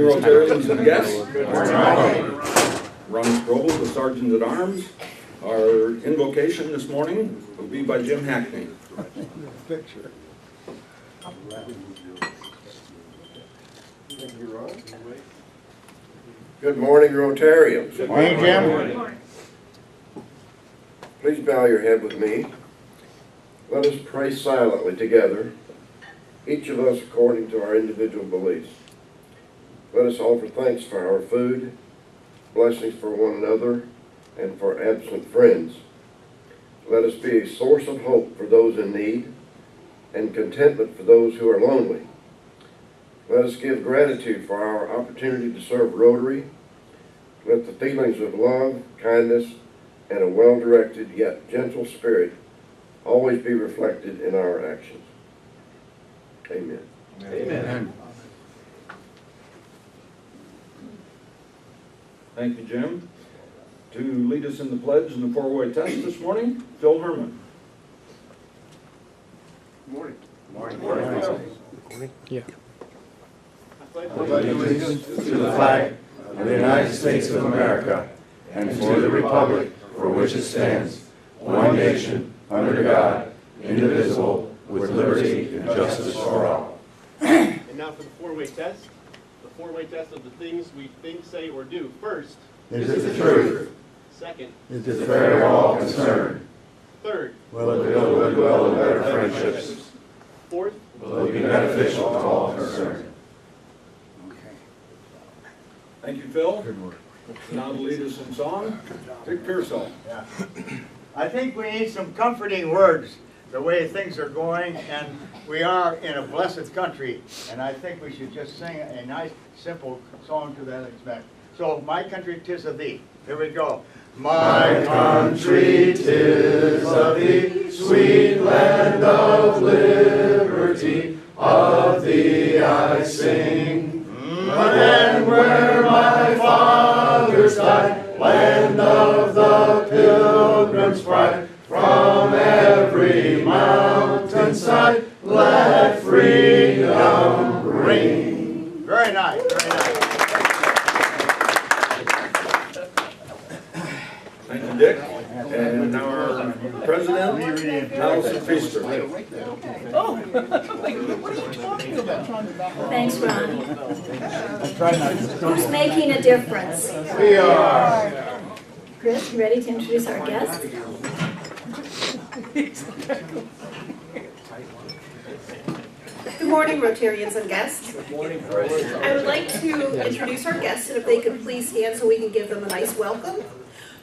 morning, Rotarians and guests. Good morning. Ron Strobel, the Sergeant at Arms. Our invocation this morning will be by Jim Hackney. Picture. Good morning, Rotarians. Good morning, Jim. Good morning. Please bow your head with me. Let us pray silently together, each of us according to our individual beliefs. Let us offer thanks for our food, blessings for one another, and for absent friends. Let us be a source of hope for those in need and contentment for those who are lonely. Let us give gratitude for our opportunity to serve Rotary. Let the feelings of love, kindness, and a well-directed yet gentle spirit always be reflected in our actions. Amen. Amen. Thank you, Jim. To lead us in the pledge and the four-way test this morning, Phil Herman. Good morning. Morning. Morning. Yeah. I pledge allegiance to the flag of the United States of America and to the republic for which it stands, one nation, under God, indivisible, with liberty and justice for all. And now for the four-way test. The four-way test of the things we think, say, or do. First, is it the truth? Second, Is it fair to all concerned? third, Will it build well and better friendships? fourth, Will it be beneficial to all concerned? Thank you, Phil. Now to lead us in song, Dick Pearsall. Yeah. I think we need some comforting words the way things are going, and we are in a blessed country, and I think we should just sing a nice, simple song to that effect. So, My Country 'Tis of Thee. Here we go. My country 'tis of thee, sweet land of liberty, of thee I sing. Land where my fathers died, land of the pilgrim's pride, from every mountainside, let freedom ring. Very nice, very nice. Thank you, Dick. And now our president, Allison Feaster. Oh, what are you talking about? Thanks, Ron. Who's making a difference? We are. Chris, you ready to introduce our guest? Good morning, Rotarians and guests. Good morning, Chris. I would like to introduce our guests, and if they could please stand so we can give them a nice welcome.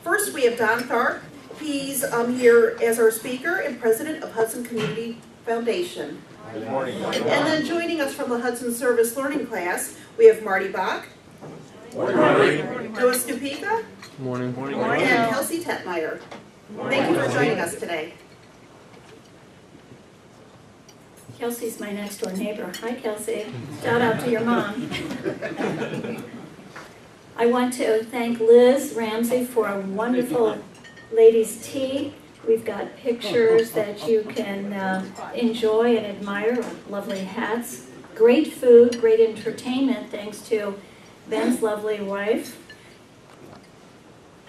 First, we have Don Tharp. He's here as our speaker and president of Hudson Community Foundation. Good morning. And then joining us from the Hudson Service Learning class, we have Marty Bach. Morning. Morning. Noah Stupika. Morning. And Kelsey Tetmeyer. Thank you for joining us today. Kelsey's my next door neighbor. Hi, Kelsey. Shout out to your mom. I want to thank Liz Ramsey for a wonderful ladies' tea. We've got pictures that you can enjoy and admire, lovely hats, great food, great entertainment, thanks to Ben's lovely wife,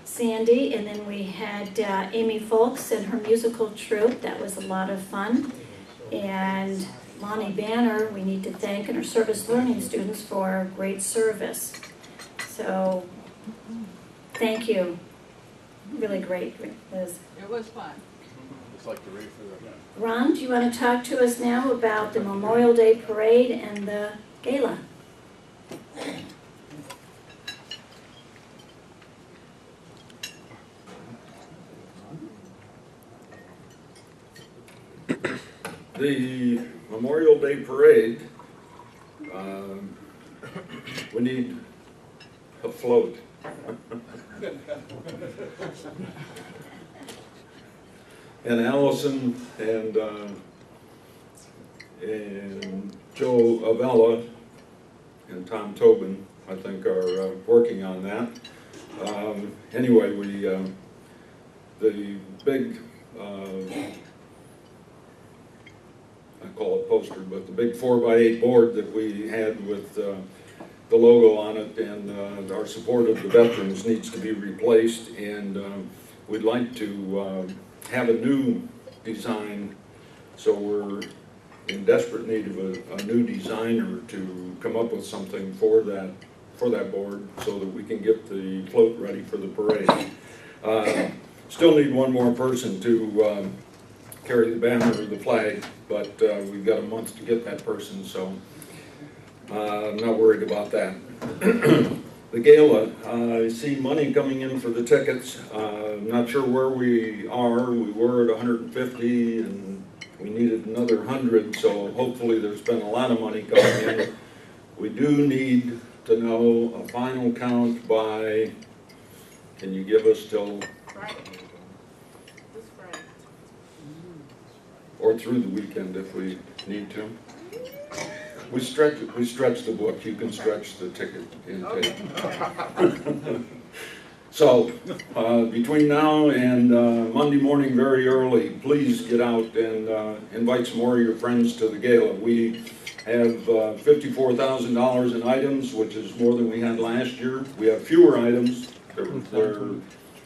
Sandy, and then we had Amy Folks and her musical troupe. That was a lot of fun. And Lonnie Banner, we need to thank, and her service learning students for great service. So, thank you. Really great, Liz. It was fun. it's like the ready for the... Ron, do you want to talk to us now about the Memorial Day Parade and the gala? The Memorial Day Parade, we need a float. And Allison and Joe Avella and Tom Tobin, I think, are working on that. Anyway, we the big I call it poster, but the big 4x8 board that we had with the logo on it, and our support of the veterans needs to be replaced, and we'd like to have a new design, so we're in desperate need of a new designer to come up with something for that board so that we can get the float ready for the parade. Still need one more person to carry the banner or the flag, but we've got a month to get that person, so I'm not worried about that. The gala, I see money coming in for the tickets. I'm not sure where we are. We were at 150 and we needed another 100, so hopefully there's been a lot of money coming in. We do need to know a final count by, can you give us till? Friday. This Friday. Or through the weekend if we need to. We stretch the book. You can stretch the ticket intake. So between now and Monday morning very early, please get out and invite some more of your friends to the gala. We have $54,000 in items, which is more than we had last year. We have fewer items. They're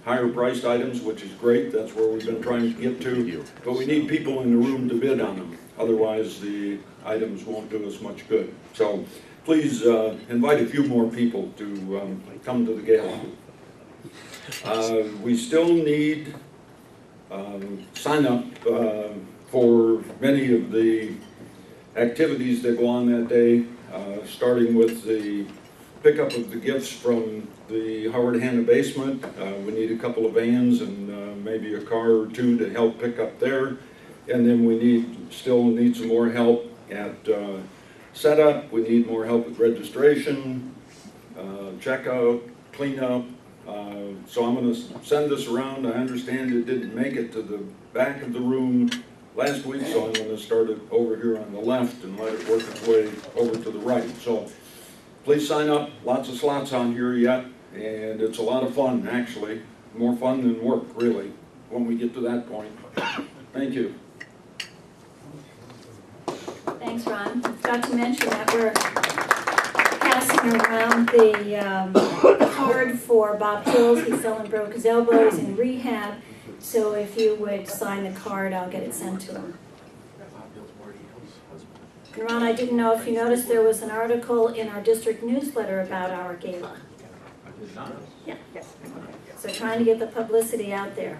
higher priced items, which is great. That's where we've been trying to get to. But we need people in the room to bid on them. Otherwise, the items won't do us much good. So please invite a few more people to come to the gala. We still need sign up for many of the activities that go on that day, starting with the pickup of the gifts from the Howard Hanna basement. We need a couple of vans and maybe a car or two to help pick up there. And then we still need some more help at setup. We need more help with registration, checkout, cleanup. So I'm going to send this around. I understand it didn't make it to the back of the room last week, so I'm going to start it over here on the left and let it work its way over to the right. So please sign up. Lots of slots on here yet, and it's a lot of fun, actually. More fun than work, really, when we get to that point. Thank you. Thanks, Ron. Forgot to mention that we're passing around the card for Bob Hills. He fell and broke his elbow. He's in rehab. So if you would sign the card, I'll get it sent to him. And Ron, I didn't know if you noticed there was an article in our district newsletter about our gala. I did not. Yeah. So trying to get the publicity out there.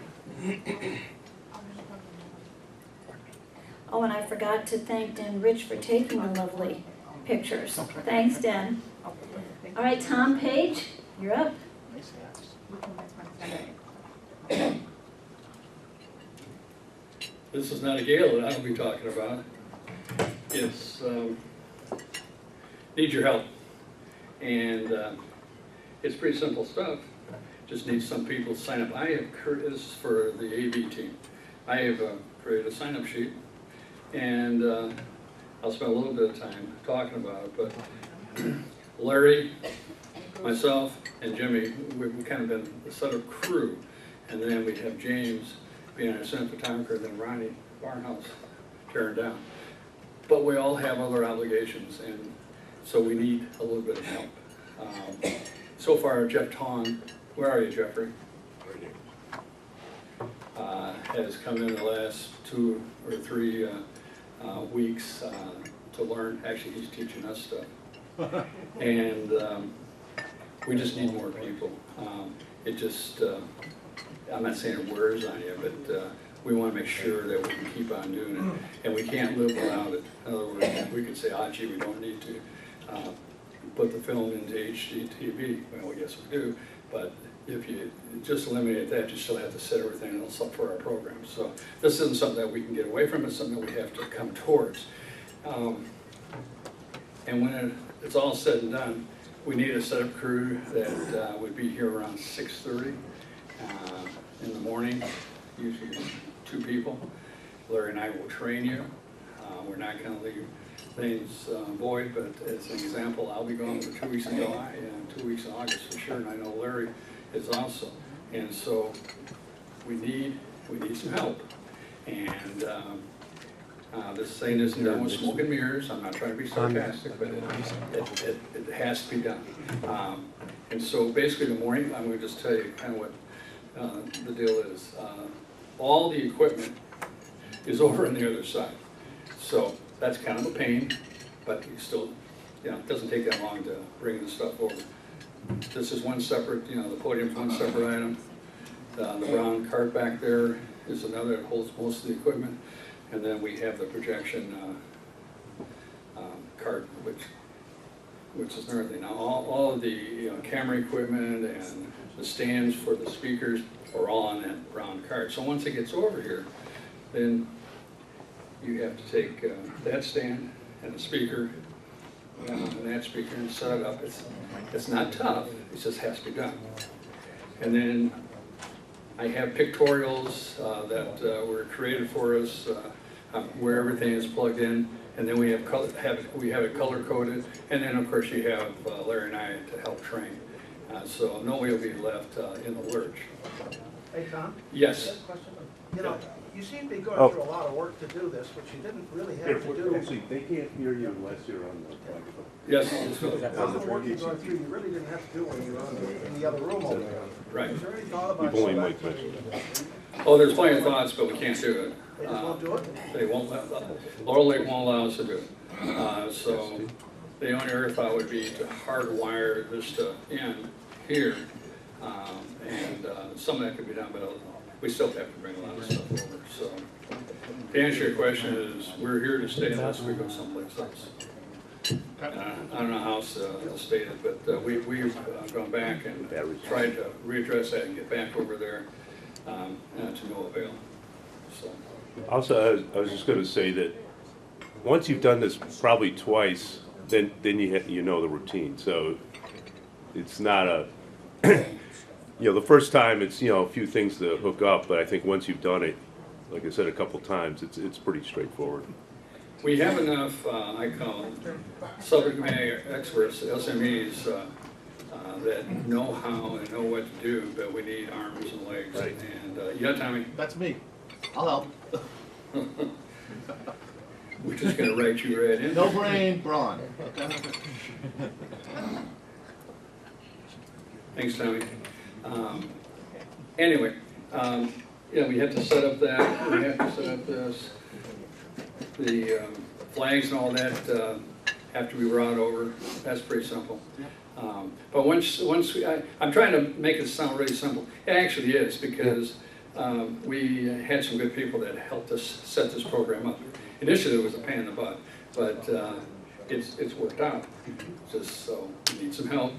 Oh, and I forgot to thank Den Rich for taking the lovely pictures. Thanks, Den. All right, Tom Page, you're up. This is not a gala that I'll be talking about. It's need your help. And it's pretty simple stuff. Just need some people to sign up. I have this is for the AV team. I have created a sign-up sheet. And I'll spend a little bit of time talking about it, but Larry, myself, and Jimmy, we've kind of been a set of crew, and then we have James being our assistant photographer, and then Ronnie Barnhouse tearing down. But we all have other obligations, and so we need a little bit of help. So far, Jeff Tong, where are you, Jeffrey? Has come in the last 2 or 3 weeks to learn. Actually, he's teaching us stuff. And we just need more people. It just, I'm not saying it wears on you, but we want to make sure that we can keep on doing it. And we can't live without it. In other words, we could say, gee, we don't need to put the film into HDTV. Well, I guess we do. But if you just eliminate that, you still have to set everything else up for our program. So this isn't something that we can get away from. It's something that we have to come towards. And when it's all said and done, we need a setup crew that would be here around 6:30 in the morning, usually 2 people. Larry and I will train you. We're not going to leave things void, but as an example, I'll be gone for 2 weeks in July and 2 weeks in August for sure, and I know Larry is also. And so we need some help. And This thing isn't done with smoke and mirrors. I'm not trying to be sarcastic, but it has to be done. And so basically the morning, I'm going to just tell you kind of what the deal is. All the equipment is over on the other side. So that's kind of a pain, but you still, you know, it doesn't take that long to bring the stuff over. This is one separate, you know, the podium's one separate item. The brown cart back there is another that holds most of the equipment. And then we have the projection cart, which is another thing. Now, all of the camera equipment and the stands for the speakers are all on that brown cart. So once it gets over here, then you have to take that stand and the speaker and that speaker and set it up. It's not tough, it just has to be done. And then I have pictorials that were created for us where everything is plugged in, and then we have it color coded, and then of course you have Larry and I to help train, so nobody will be left in the lurch. Hey, Tom? Yes. Question. You know, you seem to be going through a lot of work to do this, which you didn't really have to do. Actually, they can't hear you unless you're on the microphone. Yes. Some of the work you're going through, you really didn't have to do when you were in the other room over there. Right. Is there any thought about You've only select- mentioned. Oh, there's plenty of thoughts, but we can't do it. They just won't do it? They won't. Laurel Lake won't allow us to do it. So the only other thought would be to hardwire this stuff in here, and some of that could be done, but we still have to bring a lot of stuff over. So to answer your question is, we're here to stay unless we go someplace else. I don't know how else to state it, but we've gone back and tried to readdress that and get back over there to no avail. So. Also, I was just going to say that once you've done this probably twice, then you know the routine. So it's not a, the first time it's a few things to hook up, but I think once you've done it, like I said a couple times, it's pretty straightforward. We have enough, I call them subject matter experts, SMEs, that know how and know what to do, but we need arms and legs. Right. And yeah, Tommy? That's me. I'll help. We're just going to write you right in. No brain, brawn. Thanks, Tommy. Anyway, yeah, we have to set up that. We have to set up this. The flags and all that have to be brought over. That's pretty simple. But once I'm trying to make it sound really simple. It actually is, because we had some good people that helped us set this program up. Initially, it was a pain in the butt, but it's worked out. Just so we need some help,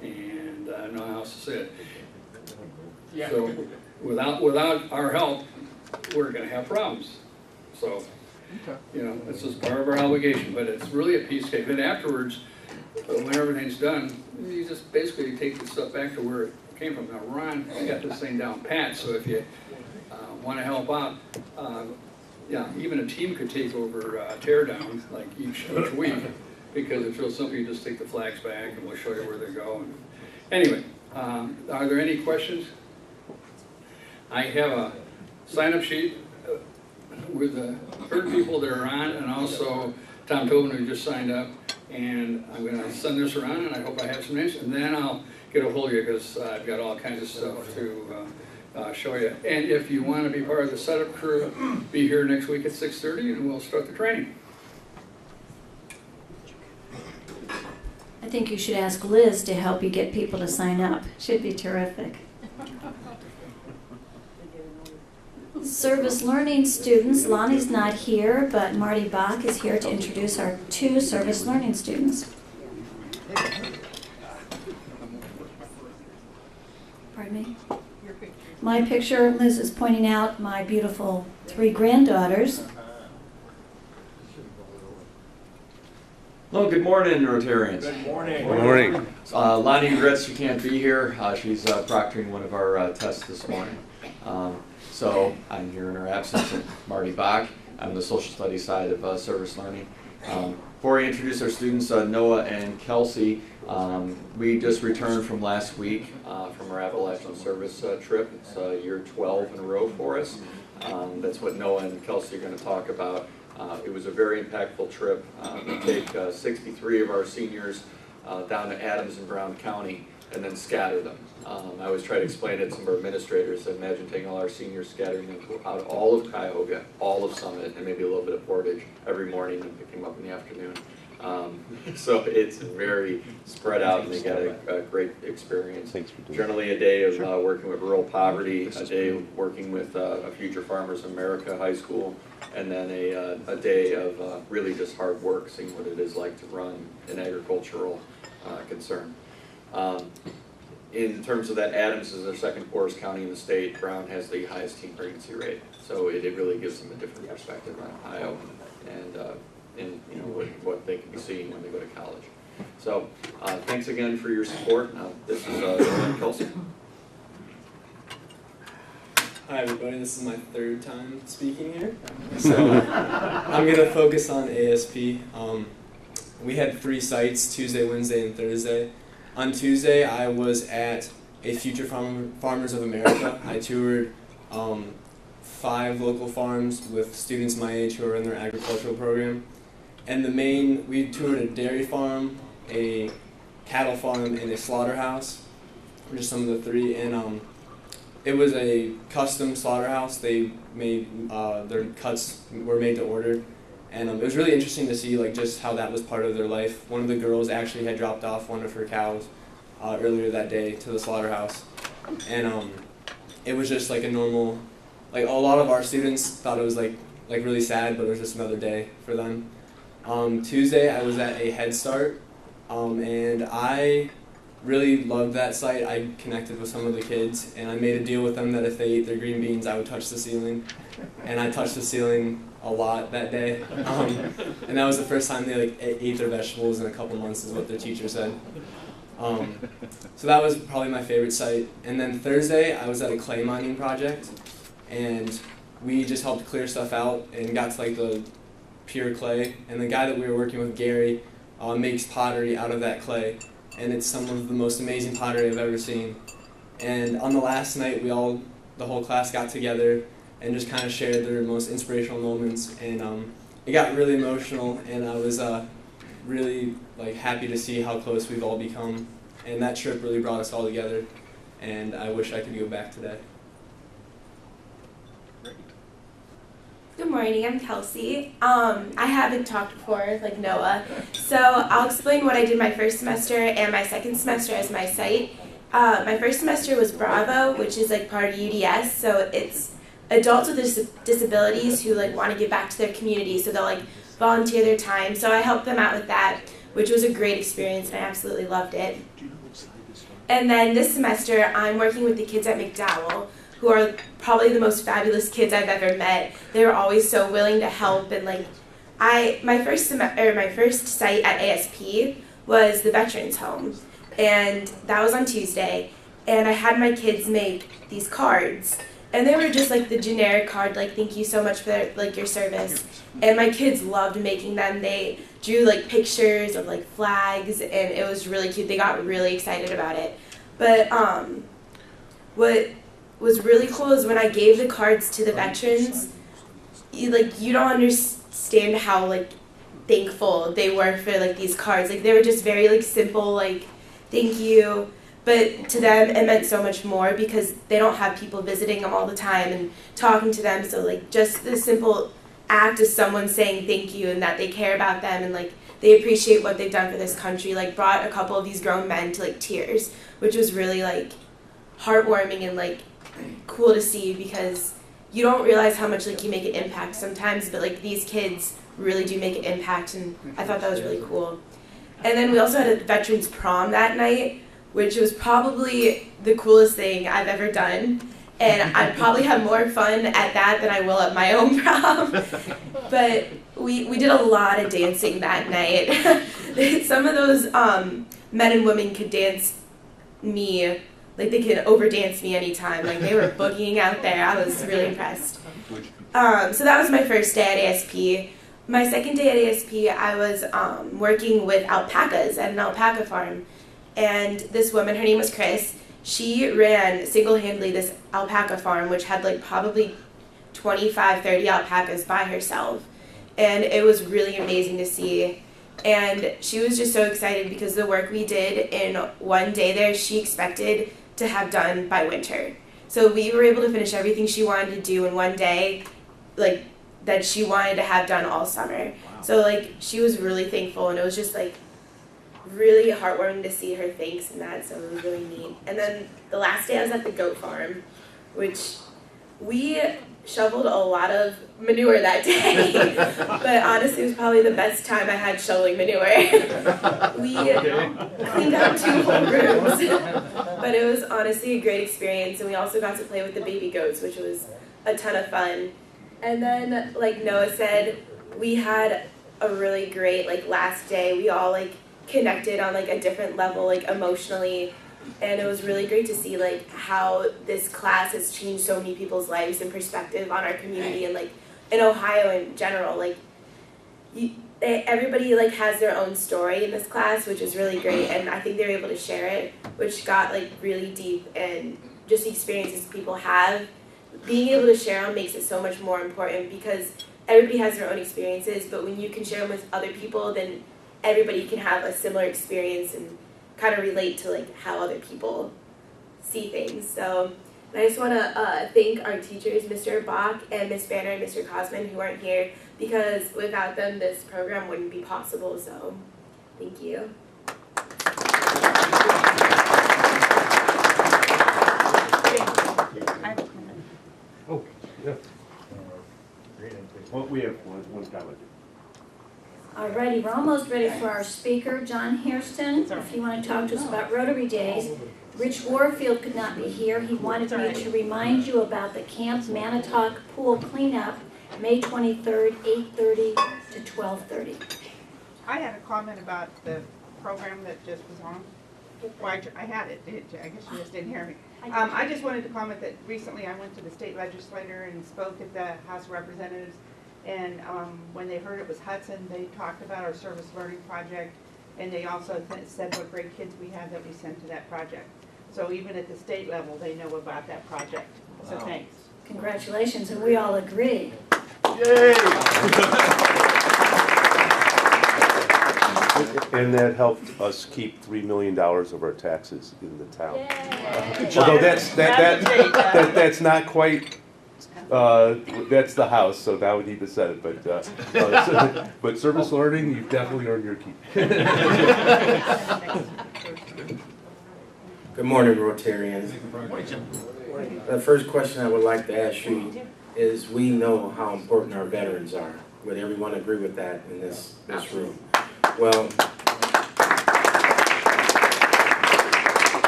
and I don't know how else to say it. Yeah. So without our help, we're going to have problems. So, this is part of our obligation, but it's really a piece cake. Then afterwards, when everything's done, you just basically take the stuff back to where it came from. Now, Ron got this thing down pat, so if you want to help out, even a team could take over tear down, like each week, because it's real simple. You just take the flags back, and we'll show you where they go. And anyway, are there any questions? I have a sign-up sheet with the current people that are on, and also Tom Tobin, who just signed up. And I'm going to send this around, and I hope I have some names, and then I'll get a hold of you, because I've got all kinds of stuff to show you. And if you want to be part of the setup crew, be here next week at 6:30, and we'll start the training. I think you should ask Liz to help you get people to sign up. Should be terrific. Service learning students, Lonnie's not here, but Marty Bach is here to introduce our 2 service learning students. Pardon me? My picture, Liz is pointing out my beautiful 3 granddaughters. Well, good morning, Rotarians. Good morning. Good morning. Lonnie regrets she can't be here. She's proctoring one of our tests this morning. So I'm here in her absence, and Marty Bach. I'm the social studies side of service learning. Before I introduce our students, Noah and Kelsey, we just returned from last week from our Appalachian service trip. It's year 12 in a row for us. That's what Noah and Kelsey are going to talk about. It was a very impactful trip. We take 63 of our seniors down to Adams and Brown County and then scatter them. I always try to explain it to some of our administrators. Imagine taking all our seniors, scattering them out all of Cuyahoga, all of Summit, and maybe a little bit of Portage every morning and picking them up in the afternoon. So it's very spread out, and they get a great experience. Generally a day of working with rural poverty, a day working with a Future Farmers America high school, and then a day of really just hard work, seeing what it is like to run an agricultural concern. In terms of that, Adams is our second poorest county in the state. Brown has the highest teen pregnancy rate, so it really gives them a different perspective on Ohio and you know what they can be seeing when they go to college. So thanks again for your support. This is Kelsey. Hi everybody, this is my third time speaking here. So I'm going to focus on ASP. We had 3 sites, Tuesday, Wednesday, and Thursday. On Tuesday, I was at a Future Farmers of America. I toured 5 local farms with students my age who are in their agricultural program. And we toured a dairy farm, a cattle farm, and a slaughterhouse, just some of the 3. And it was a custom slaughterhouse. They made, their cuts were made to order. And it was really interesting to see just how that was part of their life. One of the girls actually had dropped off one of her cows earlier that day to the slaughterhouse. And it was just like a normal, a lot of our students thought it was really sad, but it was just another day for them. Tuesday I was at a Head Start, and I really loved that site. I connected with some of the kids, and I made a deal with them that if they ate their green beans, I would touch the ceiling. And I touched the ceiling a lot that day. And that was the first time they ate their vegetables in a couple months, is what their teacher said. So that was probably my favorite site. And then Thursday, I was at a clay mining project, and we just helped clear stuff out and got to the pure clay. And the guy that we were working with, Gary, makes pottery out of that clay. And it's some of the most amazing pottery I've ever seen. And on the last night, the whole class got together and just kind of shared their most inspirational moments. And it got really emotional, and I was really happy to see how close we've all become. And that trip really brought us all together, and I wish I could go back today. Good morning, I'm Kelsey. I haven't talked before, like Noah, so I'll explain what I did my first semester and my second semester as my site. My first semester was Bravo, which is part of UDS, so it's adults with disabilities who want to give back to their community, so they'll volunteer their time. So I helped them out with that, which was a great experience, and I absolutely loved it. And then this semester, I'm working with the kids at McDowell, who are probably the most fabulous kids I've ever met. They were always so willing to help, and my first site at ASP was the Veterans Home, and that was on Tuesday. And I had my kids make these cards, and they were just the generic card, thank you so much for your service. And my kids loved making them. They drew pictures of flags, and it was really cute. They got really excited about it. But what was really cool is when I gave the cards to the veterans, you don't understand how thankful they were for these cards. They were just very simple, thank you. But to them, it meant so much more because they don't have people visiting them all the time and talking to them. So just the simple act of someone saying thank you and that they care about them and they appreciate what they've done for this country, brought a couple of these grown men to tears, which was really heartwarming and cool to see, because you don't realize how much you make an impact sometimes, but these kids really do make an impact, and I thought that was really cool. And then we also had a veterans prom that night, which was probably the coolest thing I've ever done, and I'd probably have more fun at that than I will at my own prom. But we did a lot of dancing that night. Some of those men and women could dance me. They could overdance me anytime. They were boogieing out there. I was really impressed. So that was my first day at ASP. My second day at ASP, I was working with alpacas at an alpaca farm. And this woman, her name was Chris, she ran single-handedly this alpaca farm, which had probably 25, 30 alpacas by herself. and it was really amazing to see. And she was just so excited because the work we did in one day there, she expected to have done by winter. So we were able to finish everything she wanted to do in one day, like that she wanted to have done all summer. Wow. So like she was really thankful, and it was just like really heartwarming to see her thanks and that, so it was really neat. And then the last day I was at the goat farm, which we shoveled a lot of manure that day, but honestly it was probably the best time I had shoveling manure. We cleaned out 2 whole rooms, but it was honestly a great experience, and we also got to play with the baby goats, which was a ton of fun. And then, like Noah said, we had a really great like last day. We all like connected on like a different level, like emotionally, and it was really great to see like how this class has changed so many people's lives and perspective on our community, and like in Ohio in general. Like everybody like has their own story in this class, which is really great, and I think they were able to share it, which got like really deep, and just the experiences people have, being able to share them makes it so much more important, because everybody has their own experiences, but when you can share them with other people, then everybody can have a similar experience and kind of relate to like how other people see things. So and I just want to thank our teachers, Mr. Bach and Miss Banner and Mr. Cosman, who aren't here, because without them this program wouldn't be possible. So thank you. Oh, yeah. Well, we have one comment. Alrighty, we're almost ready for our speaker, John Hairston. If you want to talk to us about Rotary Days. Rich Warfield could not be here. He wanted me to remind you about the Camp Manitowoc Pool Cleanup, May 23rd, 8:30 to 12:30. I had a comment about the program that just was on. Well, I had it. I guess you just didn't hear me. I just wanted to comment that recently I went to the state legislature and spoke at the House of Representatives. And when they heard it was Hudson, they talked about our service learning project, and they also said what great kids we have that we sent to that project. So even at the state level, they know about that project. Wow. So thanks. Congratulations, and we all agree. Yay! And that helped us keep $3 million of our taxes in the town. Although that's not quite. That's the House, so now we need the Senate. But service learning, you've definitely earned your keep. Good morning, Rotarians. The first question I would like to ask you is, we know how important our veterans are. Would everyone agree with that in this room? Well,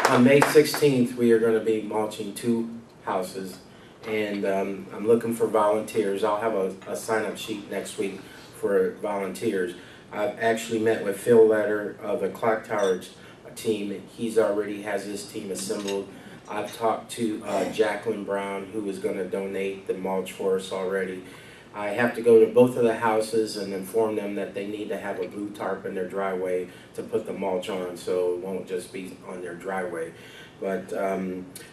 on May 16th, we are going to be mulching 2 houses. And I'm looking for volunteers. I'll have a sign-up sheet next week for volunteers. I've actually met with Phil Letter of the Clock Tower team. He's already has his team assembled. I've talked to Jacqueline Brown, who is going to donate the mulch for us already. I have to go to both of the houses and inform them that they need to have a blue tarp in their driveway to put the mulch on, so it won't just be on their driveway. But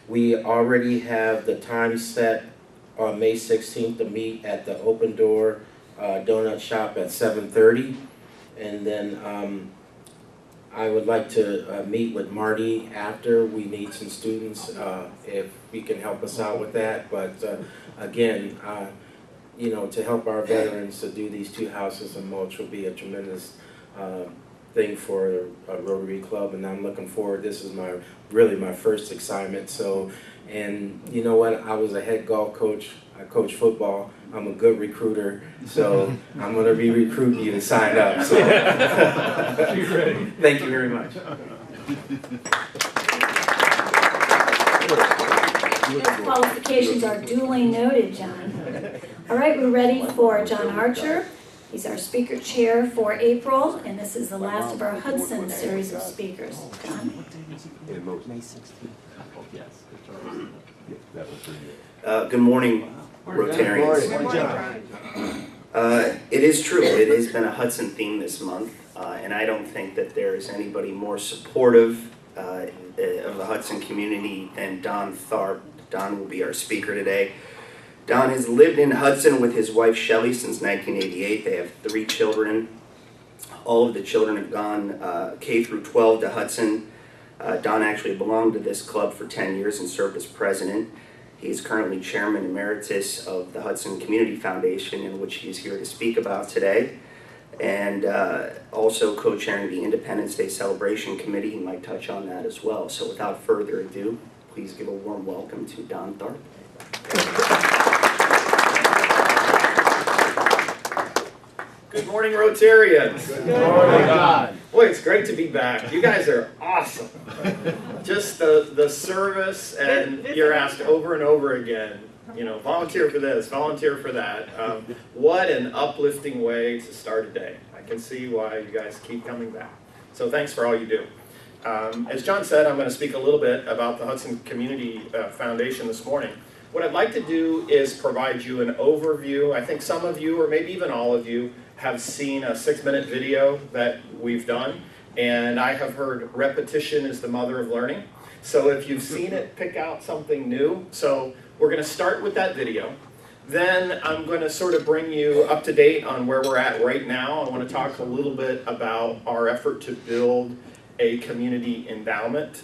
we already have the time set on May 16th to meet at the Open Door Donut Shop at 7:30. And then I would like to meet with Marty after. We need some students if you can help us out with that. But again, you know, to help our veterans to do these 2 houses and mulch will be a tremendous thing for a Rotary Club, and I'm looking forward. This is really my first assignment. So, and you know what? I was a head golf coach. I coach football. I'm a good recruiter, so I'm going to be recruiting you to sign up. So, thank you very much. Those qualifications are duly noted, John. All right, we're ready for John Archer. He's our speaker chair for April, and this is the last of our Hudson series of speakers. John? Good morning, Rotarians. It is true, it has been a Hudson theme this month, and I don't think that there is anybody more supportive of the Hudson community than Don Tharp. Don will be our speaker today. Don has lived in Hudson with his wife Shelley since 1988. They have 3 children. All of the children have gone K through 12 to Hudson. Don actually belonged to this club for 10 years and served as president. He is currently chairman emeritus of the Hudson Community Foundation, in which he is here to speak about today, and also co-chairing the Independence Day Celebration Committee. He might touch on that as well. So without further ado, please give a warm welcome to Don Tharp. Good morning, Rotarians. Good morning, Don. Boy, it's great to be back. You guys are awesome. Just the service, and you're asked over and over again, you know, volunteer for this, volunteer for that. What an uplifting way to start a day. I can see why you guys keep coming back. So thanks for all you do. As John said, I'm going to speak a little bit about the Hudson Community Foundation this morning. What I'd like to do is provide you an overview. I think some of you, or maybe even all of you, have seen a 6-minute video that we've done, and I have heard repetition is the mother of learning. So if you've seen it, pick out something new. So we're going to start with that video. Then I'm going to sort of bring you up to date on where we're at right now. I want to talk a little bit about our effort to build a community endowment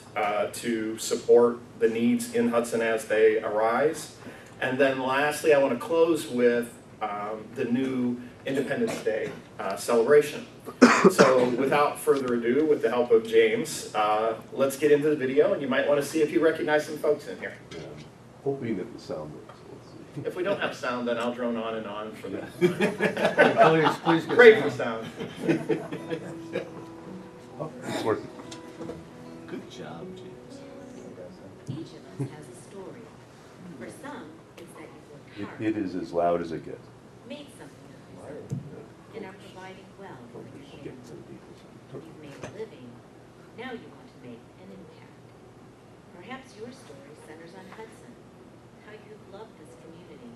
to support the needs in Hudson as they arise. And then lastly, I want to close with the new Independence Day celebration. So without further ado, with the help of James, let's get into the video, and you might want to see if you recognize some folks in here. Yeah. Hoping that the sound works. Let's see. If we don't have sound, then I'll drone on and on for that. Please Great for sound. Oh, it's working. Good job, James. Each of us has a story. For some, it's that you've worked hard, It is as loud as it gets. made something of yourself, and are providing well for your family. You've made a living. Now you want to make an impact. Perhaps your story centers on Hudson, how you've loved this community,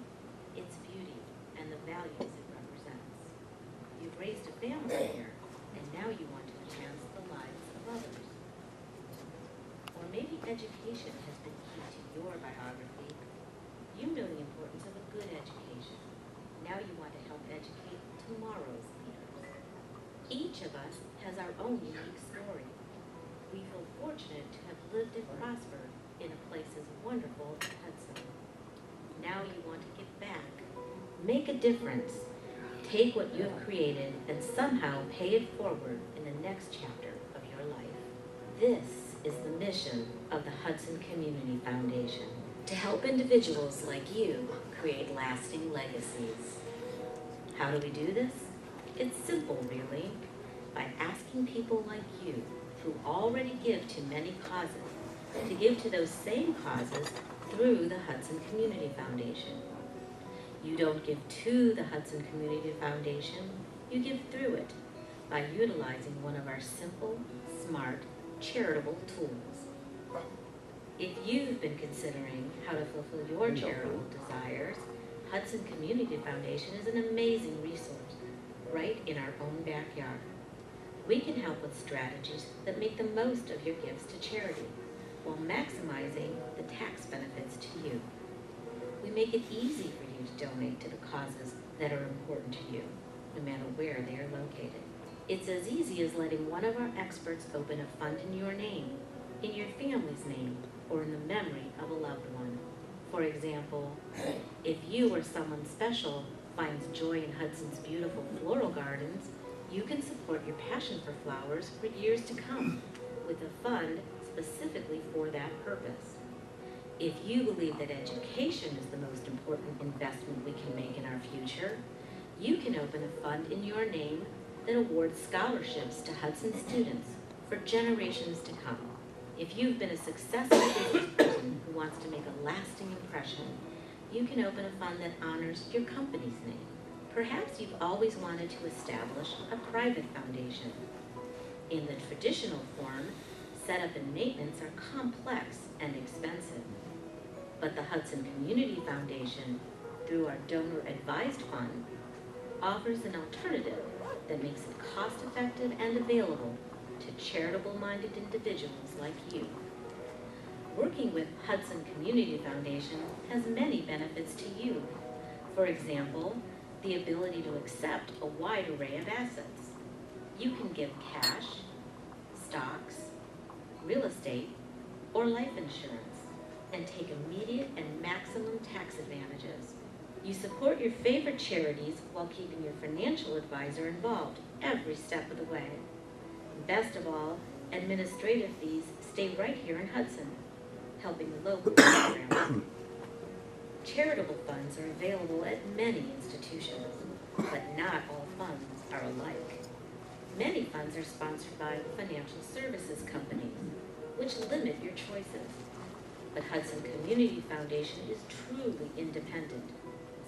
its beauty, and the values it represents. You've raised a family here, and now you want to enhance the lives of others. Or maybe education has been key to your biography. You know the importance of a good education. Now you want to help educate tomorrow's leaders. Each of us has our own unique story. We feel fortunate to have lived and prospered in a place as wonderful as Hudson. Now you want to give back, make a difference, take what you have created and somehow pay it forward in the next chapter of your life. This is the mission of the Hudson Community Foundation, to help individuals like you create lasting legacies. How do we do this? It's simple, really, by asking people like you, who already give to many causes, to give to those same causes through the Hudson Community Foundation. You don't give to the Hudson Community Foundation, you give through it by utilizing one of our simple, smart, charitable tools. If you've been considering how to fulfill your charitable desires, Hudson Community Foundation is an amazing resource right in our own backyard. We can help with strategies that make the most of your gifts to charity while maximizing the tax benefits to you. We make it easy for you to donate to the causes that are important to you, no matter where they are located. It's as easy as letting one of our experts open a fund in your name, in your family's name, or in the memory of a loved one. For example, if you or someone special finds joy in Hudson's beautiful floral gardens, you can support your passion for flowers for years to come with a fund specifically for that purpose. If you believe that education is the most important investment we can make in our future, you can open a fund in your name that awards scholarships to Hudson students for generations to come. If you've been a successful business person who wants to make a lasting impression, you can open a fund that honors your company's name. Perhaps you've always wanted to establish a private foundation. In the traditional form, setup and maintenance are complex and expensive. But the Hudson Community Foundation, through our donor-advised fund, offers an alternative that makes it cost-effective and available to charitable-minded individuals like you. Working with Hudson Community Foundation has many benefits to you For example, the ability to accept a wide array of assets. You can give cash, stocks, real estate, or life insurance, and take immediate and maximum tax advantages. You support your favorite charities while keeping your financial advisor involved every step of the way. Best of all, administrative fees stay right here in Hudson, helping local programs. Charitable funds are available at many institutions, but not all funds are alike. Many funds are sponsored by financial services companies, which limit your choices. But Hudson Community Foundation is truly independent.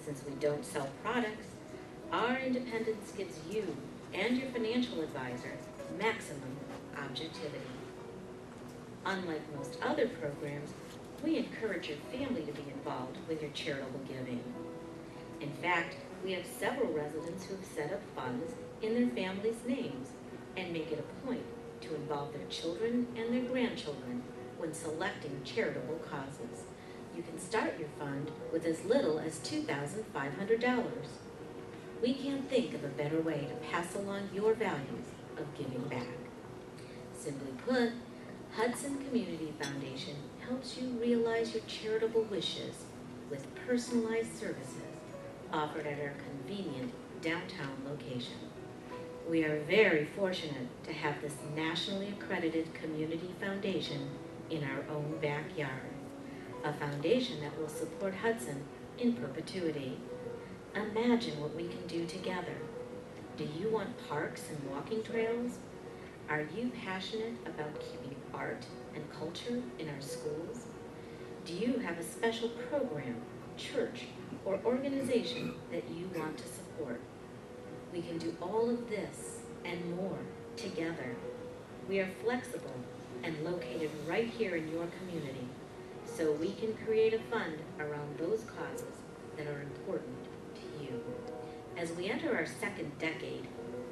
Since we don't sell products, our independence gives you and your financial advisor maximum objectivity. Unlike most other programs, we encourage your family to be involved with your charitable giving. In fact, we have several residents who have set up funds in their families' names and make it a point to involve their children and their grandchildren when selecting charitable causes. You can start your fund with as little as $2,500. We can't think of a better way to pass along your values of giving back. Simply put, Hudson Community Foundation helps you realize your charitable wishes with personalized services offered at our convenient downtown location. We are very fortunate to have this nationally accredited community foundation in our own backyard, a foundation that will support Hudson in perpetuity. Imagine what we can do together. Do you want parks and walking trails? Are you passionate about keeping art and culture in our schools? Do you have a special program, church, or organization that you want to support? We can do all of this and more together. We are flexible and located right here in your community, so we can create a fund around those causes that are important to you. As we enter our second decade,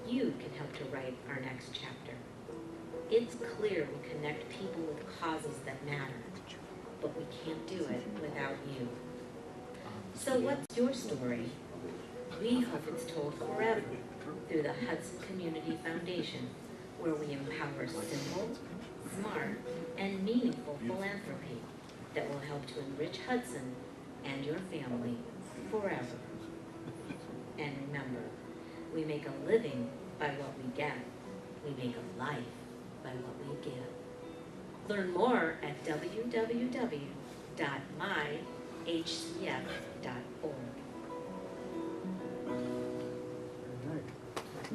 you can help to write our next chapter. It's clear we connect people with causes that matter, but we can't do it without you. So what's your story? We hope it's told forever through the Hudson Community Foundation, where we empower simple, smart, and meaningful philanthropy that will help to enrich Hudson and your family forever. And remember, we make a living by what we get. We make a life by what we give. Learn more at www.myhcf.org.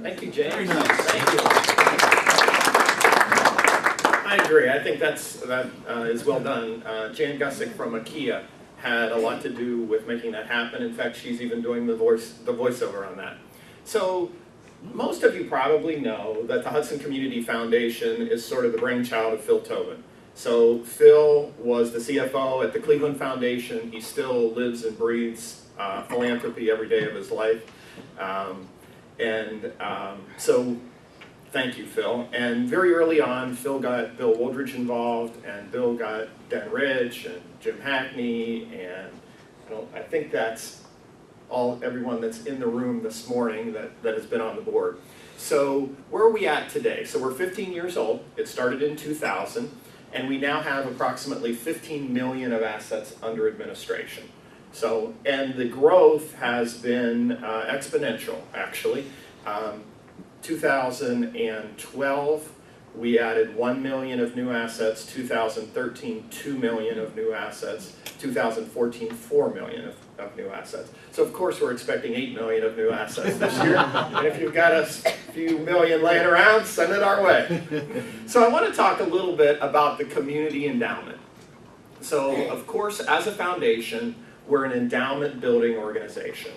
Thank you, James. Very nice. Thank you. I agree. I think that is well done. Jan Gussick from IKEA had a lot to do with making that happen. In fact, she's even doing the voiceover on that. So most of you probably know that the Hudson Community Foundation is sort of the brainchild of Phil Tobin. So Phil was the CFO at the Cleveland Foundation. He still lives and breathes philanthropy every day of his life. So thank you, Phil. And very early on, Phil got Bill Woodridge involved, and Bill got Dan Rich and Jim Hackney, and I think that's everyone that's in the room this morning that has been on the board. So where are we at today? So we're 15 years old. It started in 2000, and we now have approximately 15 million of assets under administration. So, and the growth has been exponential, actually. 2012, we added 1 million of new assets. 2013, 2 million of new assets. 2014, 4 million of new assets. So of course we're expecting 8 million of new assets this year. And if you've got a few million laying around, send it our way. So I want to talk a little bit about the community endowment. So of course, as a foundation, we're an endowment building organization.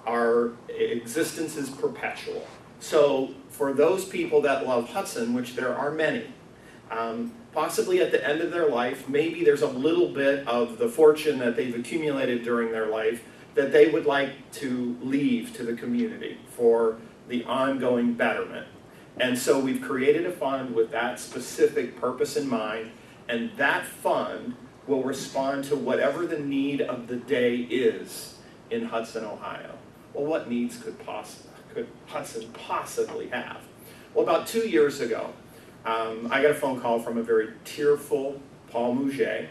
Our existence is perpetual. So for those people that love Hudson, which there are many, possibly at the end of their life, maybe there's a little bit of the fortune that they've accumulated during their life that they would like to leave to the community for the ongoing betterment. And so we've created a fund with that specific purpose in mind, and that fund will respond to whatever the need of the day is. in Hudson, Ohio. Well, what needs could Hudson possibly have? Well, about 2 years ago, I got a phone call from a very tearful Paul Mouget.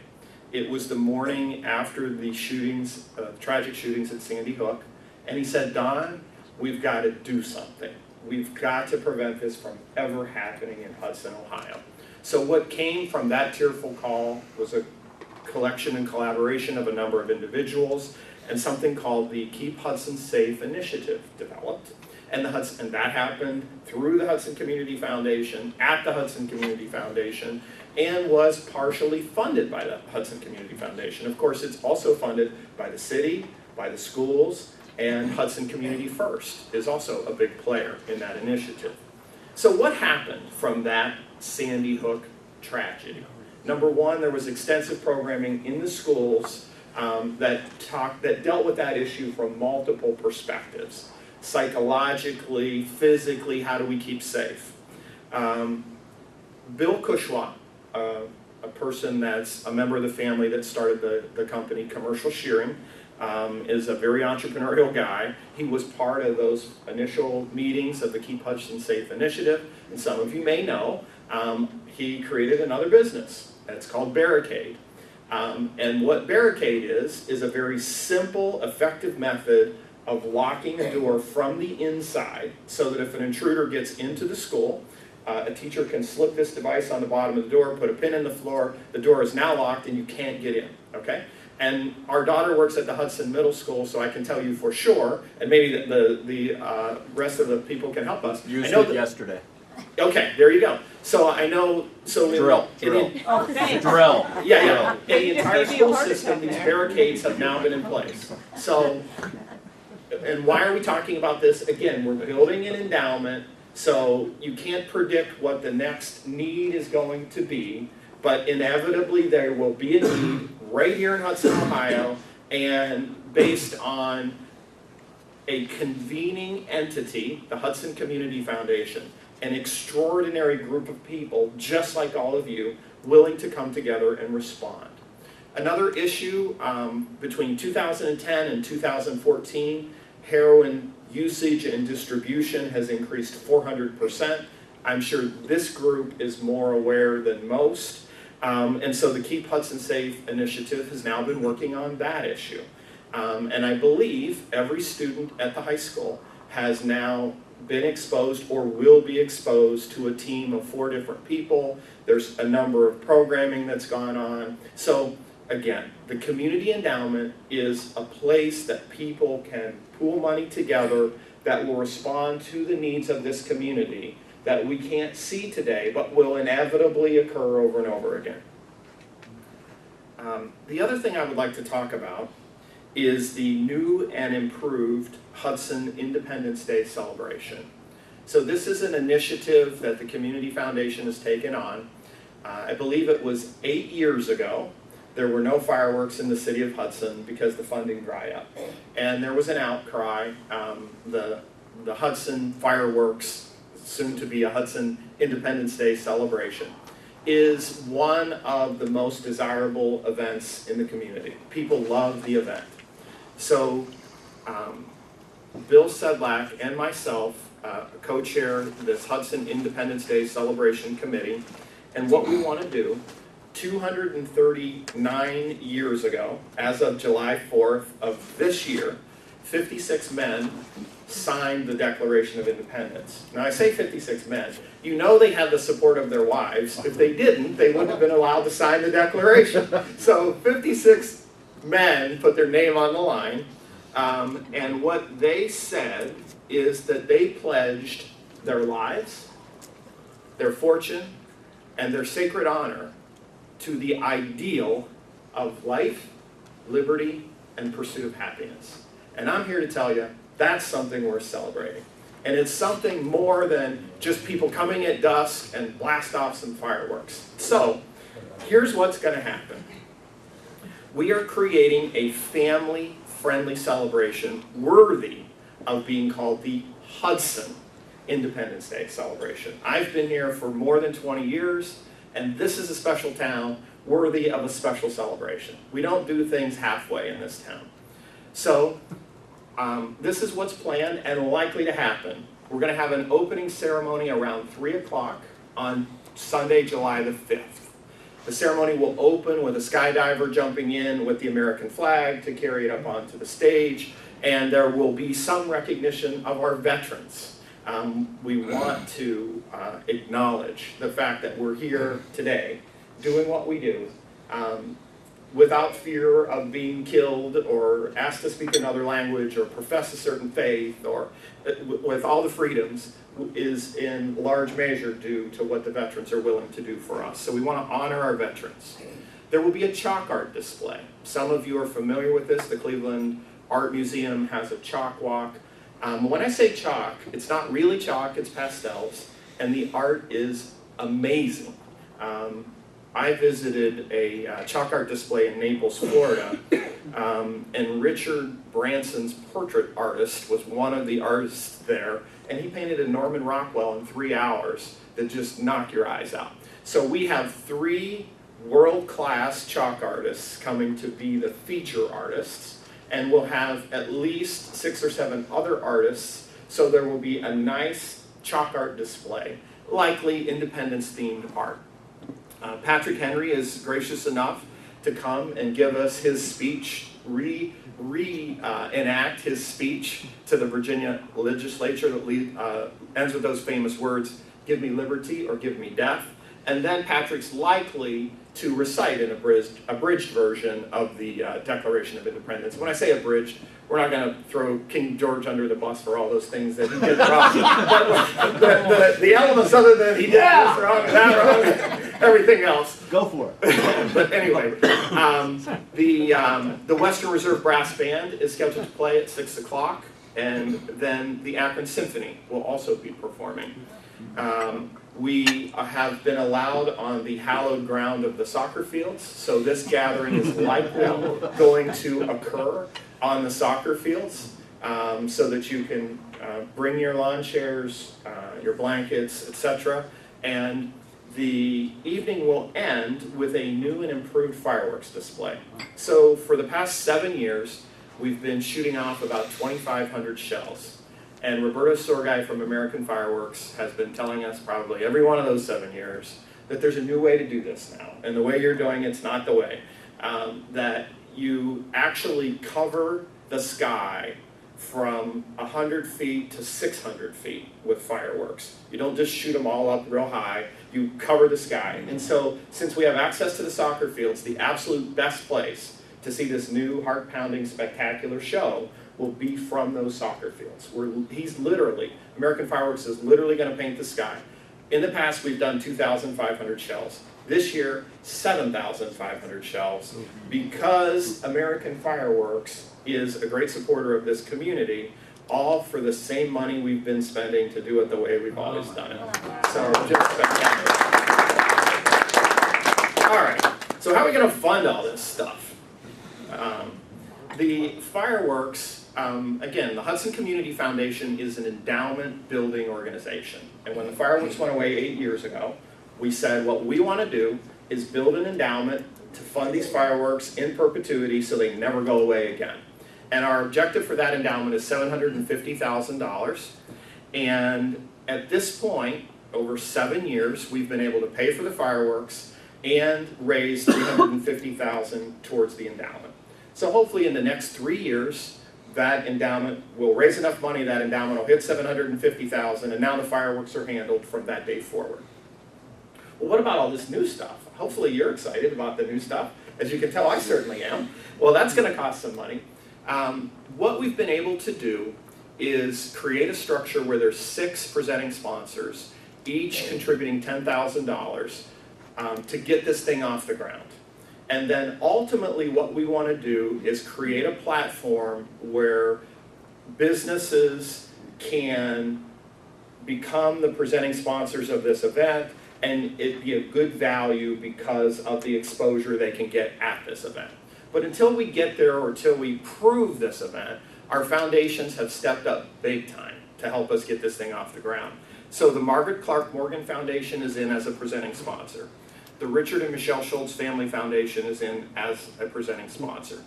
It was the morning after the shootings, tragic shootings at Sandy Hook, and he said, Don, we've got to do something. We've got to prevent this from ever happening in Hudson, Ohio. So what came from that tearful call was a collection and collaboration of a number of individuals, and something called the Keep Hudson Safe initiative developed. And that happened through the Hudson Community Foundation, at the Hudson Community Foundation, and was partially funded by the Hudson Community Foundation. Of course, it's also funded by the city, by the schools, and Hudson Community First is also a big player in that initiative. So what happened from that Sandy Hook tragedy? Number one, there was extensive programming in the schools that dealt with that issue from multiple perspectives. Psychologically, physically, how do we keep safe? Bill Cushwa, a person that's a member of the family that started the company Commercial Shearing, is a very entrepreneurial guy. He was part of those initial meetings of the Keep Hudson Safe initiative, and some of you may know, he created another business. It's called Barricade. And what Barricade is a very simple, effective method of locking a door from the inside so that if an intruder gets into the school, a teacher can slip this device on the bottom of the door, put a pin in the floor, the door is now locked and you can't get in, okay? And our daughter works at the Hudson Middle School, so I can tell you for sure, and maybe the rest of the people can help us. Used it yesterday. Okay, there you go. So I know, so Drill. Oh, thanks. Drill. Yeah. In the entire school system, these barricades have now been in place. So, and why are we talking about this? Again, we're building an endowment, so you can't predict what the next need is going to be, but inevitably there will be a need right here in Hudson, Ohio, and based on a convening entity, the Hudson Community Foundation, an extraordinary group of people, just like all of you, willing to come together and respond. Another issue, between 2010 and 2014, heroin usage and distribution has increased 400%. I'm sure this group is more aware than most. And so the Keep Hudson Safe initiative has now been working on that issue. And I believe every student at the high school has now been exposed or will be exposed to a team of 4 different people. There's a number of programming that's gone on. So again, the community endowment is a place that people can pool money together that will respond to the needs of this community that we can't see today, but will inevitably occur over and over again. The other thing I would like to talk about is the new and improved Hudson Independence Day celebration. So this is an initiative that the Community Foundation has taken on. I believe it was 8 years ago. There were no fireworks in the city of Hudson because the funding dried up. And there was an outcry. The Hudson fireworks, soon to be a Hudson Independence Day celebration, is one of the most desirable events in the community. People love the event. So Bill Sedlak and myself co-chair this Hudson Independence Day Celebration Committee. And what we want to do, 239 years ago, as of July 4th of this year, 56 men signed the Declaration of Independence. Now I say 56 men. You know they had the support of their wives. If they didn't, they wouldn't have been allowed to sign the Declaration. So 56 men put their name on the line, and what they said is that they pledged their lives, their fortune, and their sacred honor to the ideal of life, liberty, and pursuit of happiness. And I'm here to tell you, that's something worth celebrating. And it's something more than just people coming at dusk and blast off some fireworks. So, here's what's going to happen. We are creating a family-friendly celebration worthy of being called the Hudson Independence Day celebration. I've been here for more than 20 years, and this is a special town worthy of a special celebration. We don't do things halfway in this town. So, this is what's planned and likely to happen. We're going to have an opening ceremony around 3 o'clock on Sunday, July the 5th. The ceremony will open with a skydiver jumping in with the American flag to carry it up onto the stage, and there will be some recognition of our veterans. We want to acknowledge the fact that we're here today doing what we do without fear of being killed or asked to speak another language or profess a certain faith, or with all the freedoms, is in large measure due to what the veterans are willing to do for us. So we want to honor our veterans. There will be a chalk art display. Some of you are familiar with this. The Cleveland Art Museum has a chalk walk. When I say chalk, it's not really chalk, it's pastels, and the art is amazing. I visited a chalk art display in Naples, Florida, and Richard Branson's portrait artist was one of the artists there, and he painted a Norman Rockwell in 3 hours that just knock your eyes out. So we have 3 world-class chalk artists coming to be the feature artists, and we'll have at least 6 or 7 other artists, so there will be a nice chalk art display, likely Independence-themed art. Patrick Henry is gracious enough to come and give us his speech, enact his speech to the Virginia legislature that ends with those famous words, "Give me liberty or give me death." And then Patrick's likely to recite an abridged version of the Declaration of Independence. When I say abridged, we're not going to throw King George under the bus for all those things that he did wrong. But the elements other than he did this wrong and that wrong, everything else. Go for it. But anyway, the Western Reserve Brass Band is scheduled to play at 6 o'clock, and then the Akron Symphony will also be performing. We have been allowed on the hallowed ground of the soccer fields, so this gathering is likely going to occur on the soccer fields, so that you can bring your lawn chairs, your blankets, etc. And the evening will end with a new and improved fireworks display. So for the past 7 years, we've been shooting off about 2,500 shells. And Roberto Sorgai from American Fireworks has been telling us probably every one of those 7 years that there's a new way to do this now. And the way you're doing it's not the way. That you actually cover the sky from 100 feet to 600 feet with fireworks. You don't just shoot them all up real high, you cover the sky. And so since we have access to the soccer fields, the absolute best place to see this new heart-pounding spectacular show will be from those soccer fields. American Fireworks is literally going to paint the sky. In the past, we've done 2,500 shells. This year, 7,500 shells, because American Fireworks is a great supporter of this community, all for the same money we've been spending to do it the way we've always done it. So just spectacular. All right, so how are we going to fund all this stuff? The fireworks, again, the Hudson Community Foundation is an endowment building organization. And when the fireworks went away 8 years ago, we said what we want to do is build an endowment to fund these fireworks in perpetuity so they never go away again. And our objective for that endowment is $750,000. And at this point, over 7 years, we've been able to pay for the fireworks and raise $350,000 towards the endowment. So hopefully in the next 3 years, that endowment will raise enough money, that endowment will hit $750,000, and now the fireworks are handled from that day forward. Well, what about all this new stuff? Hopefully you're excited about the new stuff. As you can tell, I certainly am. Well, that's going to cost some money. What we've been able to do is create a structure where there's 6 presenting sponsors, each contributing $10,000 to get this thing off the ground. And then ultimately what we want to do is create a platform where businesses can become the presenting sponsors of this event, and it be a good value because of the exposure they can get at this event. But until we get there, or until we prove this event, our foundations have stepped up big time to help us get this thing off the ground. So the Margaret Clark Morgan Foundation is in as a presenting sponsor. The Richard and Michelle Schultz Family Foundation is in as a presenting sponsor.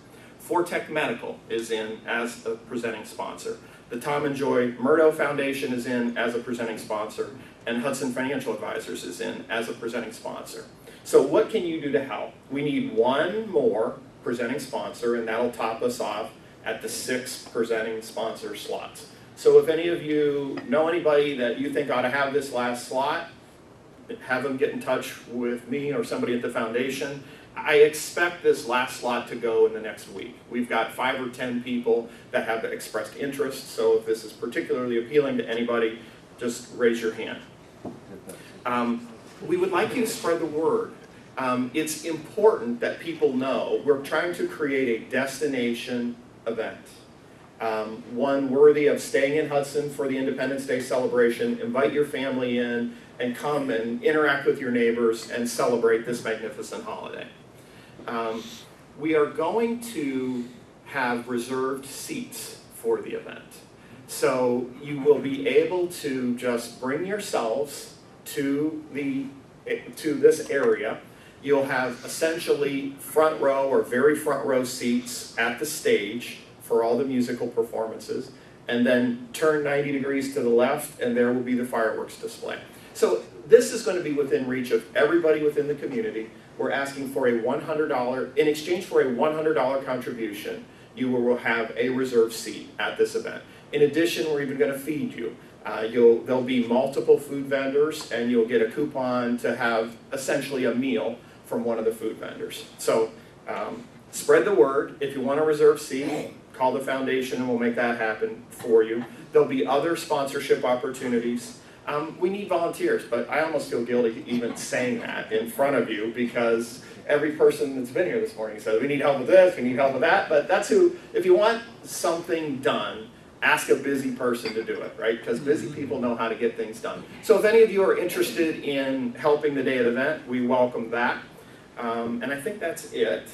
Fortec Medical is in as a presenting sponsor. The Tom and Joy Murdo Foundation is in as a presenting sponsor, and Hudson Financial Advisors is in as a presenting sponsor. So what can you do to help? We need one more presenting sponsor, and that'll top us off at the 6 presenting sponsor slots. So if any of you know anybody that you think ought to have this last slot, have them get in touch with me or somebody at the foundation. I expect this last slot to go in the next week. We've got 5 or 10 people that have expressed interest, so if this is particularly appealing to anybody, just raise your hand. We would like you to spread the word. It's important that people know we're trying to create a destination event. One worthy of staying in Hudson for the Independence Day celebration. Invite your family in and come and interact with your neighbors and celebrate this magnificent holiday. We are going to have reserved seats for the event. So you will be able to just bring yourselves to this area. You'll have essentially front row or very front row seats at the stage for all the musical performances, and then turn 90 degrees to the left and there will be the fireworks display. So this is going to be within reach of everybody within the community. We're asking for a $100, in exchange for a $100 contribution, you will have a reserved seat at this event. In addition, we're even going to feed you. There'll be multiple food vendors, and you'll get a coupon to have essentially a meal from one of the food vendors. So spread the word. If you want a reserved seat, call the foundation and we'll make that happen for you. There'll be other sponsorship opportunities. We need volunteers, but I almost feel guilty even saying that in front of you because every person that's been here this morning says, we need help with this, we need help with that, but that's who, if you want something done, ask a busy person to do it, right? Because busy people know how to get things done. So if any of you are interested in helping the day of the event, we welcome that. And I think that's it.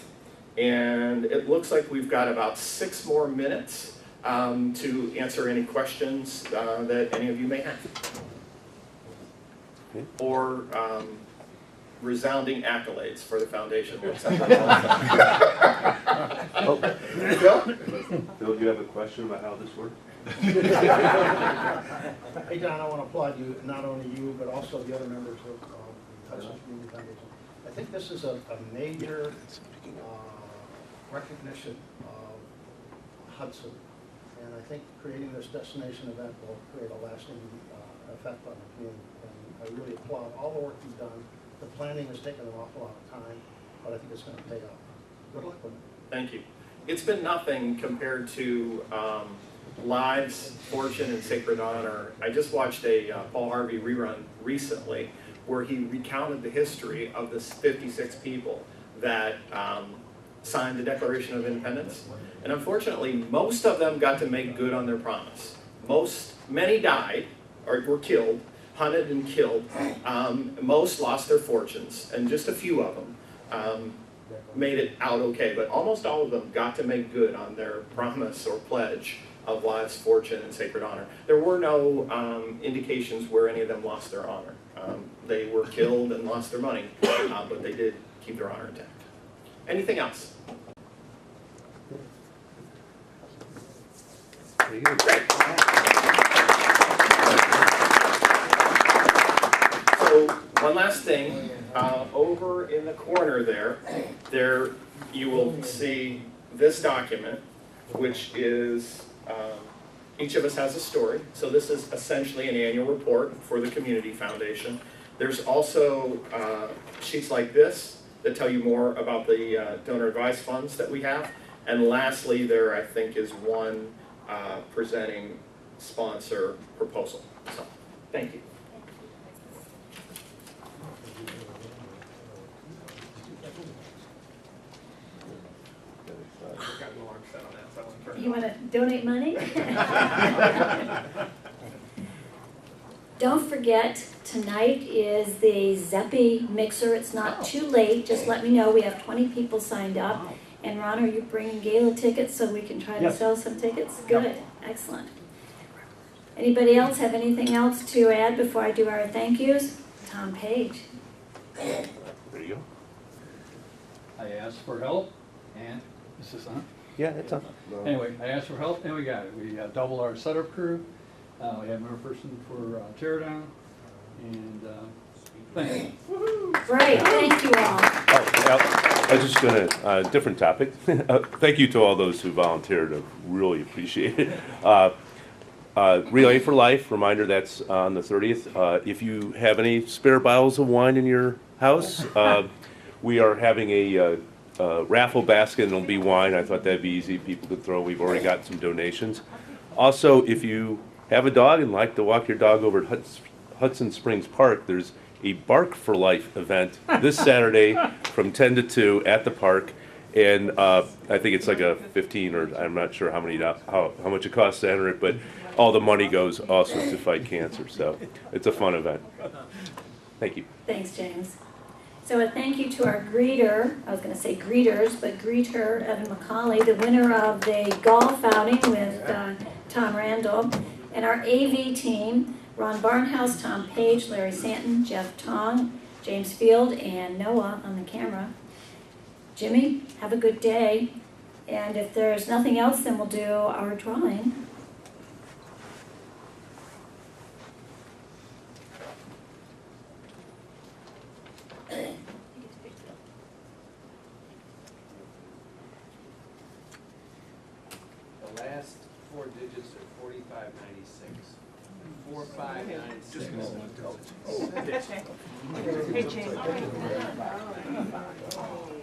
And it looks like we've got about 6 more minutes to answer any questions that any of you may have. Or resounding accolades for the foundation. Bill, do you have a question about how this works? Hey, John, I want to applaud you, not only you, but also the other members of Hudson Community Foundation. I think this is a major recognition of Hudson. And I think creating this destination event will create a lasting effect on the community. And I really applaud all the work you've done. The planning has taken an awful lot of time, but I think it's going to pay off. Good luck with it. Thank you. It's been nothing compared to Lives, Fortune, and Sacred Honor. I just watched a Paul Harvey rerun recently where he recounted the history of the 56 people that signed the Declaration of Independence. And unfortunately, most of them got to make good on their promise. Many died or were killed, hunted and killed. Most lost their fortunes, and just a few of them made it out okay. But almost all of them got to make good on their promise or pledge of lives, fortune, and sacred honor. There were no indications where any of them lost their honor. They were killed and lost their money, but they did keep their honor intact. Anything else? Great. So one last thing, over in the corner there you will see this document, which is, each of us has a story. So this is essentially an annual report for the Community Foundation. There's also sheets like this that tell you more about the donor advised funds that we have. And lastly, there I think is one presenting sponsor proposal. So, thank you. You want to donate money? Don't forget, tonight is the Zeppi mixer. It's not too late. Just let me know. We have 20 people signed up. And Ron, are you bringing gala tickets so we can try to sell some tickets? Good. Excellent. Anybody else have anything else to add before I do our thank yous? Tom Page. There you go. I asked for help, and this is on. Yeah, it's on. Anyway, I asked for help and we got it. We doubled our setup crew. We have another person for tear down. And thank you. Great, thank you all. I was just gonna, different topic. Thank you to all those who volunteered, I really appreciate it. Relay for Life, reminder that's on the 30th. If you have any spare bottles of wine in your house, we are having a raffle basket and it'll be wine. I thought that'd be easy, people could throw, we've already got some donations. Also, if you have a dog and like to walk your dog over at Hudson Springs Park, there's a Bark for Life event this Saturday from 10 to 2 at the park. And I think it's like a 15 or I'm not sure how much it costs to enter it, but all the money goes also to fight cancer. So it's a fun event. Thank you. Thanks, James. So a thank you to our greeter, I was going to say greeters, but greeter, Evan McCauley, the winner of the golf outing with Tom Randall, and our AV team, Ron Barnhouse, Tom Page, Larry Santon, Jeff Tong, James Field, and Noah on the camera. Jimmy, have a good day. And if there's nothing else, then we'll do our drawing. The last 4 digits are 4596. 4596.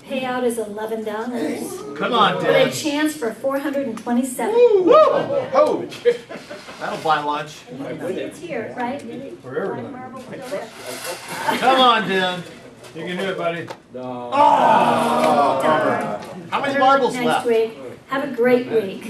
Payout is $11. Come on, With Dan. a chance for $427. Oh, that'll buy lunch. It's here, right? Forever. Marble still there. Come on, Dan. You can do it, buddy. Oh, How many marbles Next left? week. Have a great week.